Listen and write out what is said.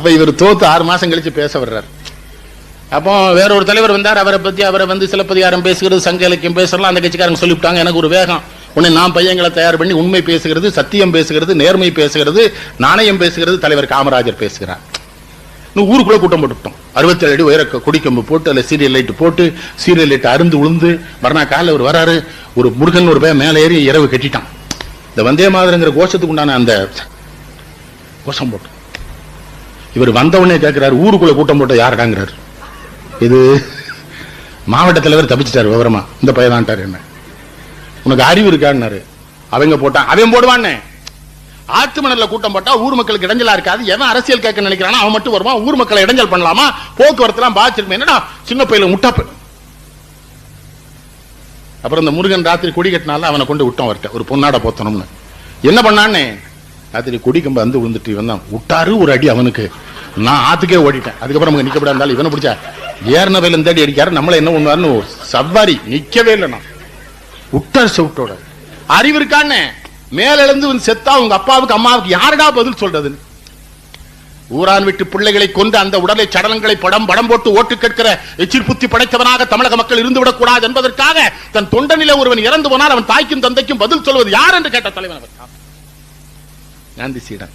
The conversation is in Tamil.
அப்ப இவர் தோத்து 6 மாசம் கழிச்சு பேச வர்றார். அப்போ வேற ஒரு தலைவர் வந்தார். அவரை பத்தி அவரை வந்து சிலப்பதிகாரம் பேசுகிறது, சங்க இலக்கியம் பேசலாம். அந்த கட்சிக்காரங்க சொல்லிவிட்டாங்க. எனக்கு ஒரு வேகம். உன்னை நான் பையங்களை தயார் பண்ணி உண்மை பேசுகிறது, சத்தியம் பேசுகிறது, நேர்மை பேசுகிறது, நாணயம் பேசுகிறது தலைவர் காமராஜர் பேசுகிறார். ஊருக்குள்ள கூட்டம் போட்டுவிட்டோம். 67 அடி உயர கொடிக்கம்பு போட்டு அதில் சீரியல் லைட் போட்டு சீரியல் லைட் அருந்து உளுந்து மறுநாள் காலையில் அவர் வராரு. ஒரு முருகன் ஒரு பையன் மேலே ஏறி இரவு கட்டிட்டான். இந்த வந்தே மாதிரிங்கிற கோஷத்துக்கு உண்டான அந்த கோஷம் போட்டு இவர் வந்தவனே கேட்கிறாரு, ஊருக்குள்ள கூட்டம் போட்ட யாருடாங்கிறாரு. இது மாவட்ட தலைவர் தப்பிச்சிட்டாரு விவரமா. இந்த பையன்டாரு, என்ன உனக்கு அறிவு இருக்கான்னாரு. அவங்க போட்டான், அவன் போடுவான்னு. ஆத்து மணல்ல கூட்டம் போட்டா ஊர் மக்களுக்கு இடைஞ்சலா இருக்காது. எவன் அரசியல் கேட்க நினைக்கிறானா அவன் மட்டும் வருவான். ஊர் மக்களை இடைஞ்சல் பண்ணலாமா? போக்குவரத்து எல்லாம் பாதிச்சிருக்கும். என்னடா சின்ன பையில முட்டாப்பு. அப்புறம் இந்த முருகன் ராத்திரி கொடி கட்டினால அவனை கொண்டு விட்டோம். வரட்ட ஒரு பொன்னாட போத்தணும்னு என்ன பண்ணான்னு ராத்திரி கொடி கம்ப வந்து விழுந்துட்டு இவன் தான் விட்டாரு ஒரு அடி. அவனுக்கு நான் ஆத்துக்கே ஓடிட்டேன். அதுக்கப்புறம் நமக்கு நிக்கப்பட இருந்தாலும் இவனை பிடிச்சா ஏறின வயல தேடி அடிக்காரு. நம்மள என்ன பண்ணுவாருன்னு சவாரி நிக்கவே இல்லை. நான் விட்டார் செவிட்டோட. அறிவு இருக்கான்னு மேல எழுந்து செத்தா உங்க அப்பாவுக்கு அம்மாவுக்கு யாருடா பதில் சொல்றது? ஊரான் விட்டு பிள்ளைகளை கொண்டு அந்த உடலை சடலங்களை படம் போட்டு ஓட்டு கேட்கிற எச்சில் புத்தி படைத்தவனாக தமிழக மக்கள் இருந்துவிடக் கூடாது என்பதற்காக தன் தொண்டனிலே ஒருவன் இறந்து போனால் அவன் தாய்க்கும் தந்தைக்கும் பதில் சொல்வது யார் என்று கேட்ட தலைவன் காந்தி சீடன்.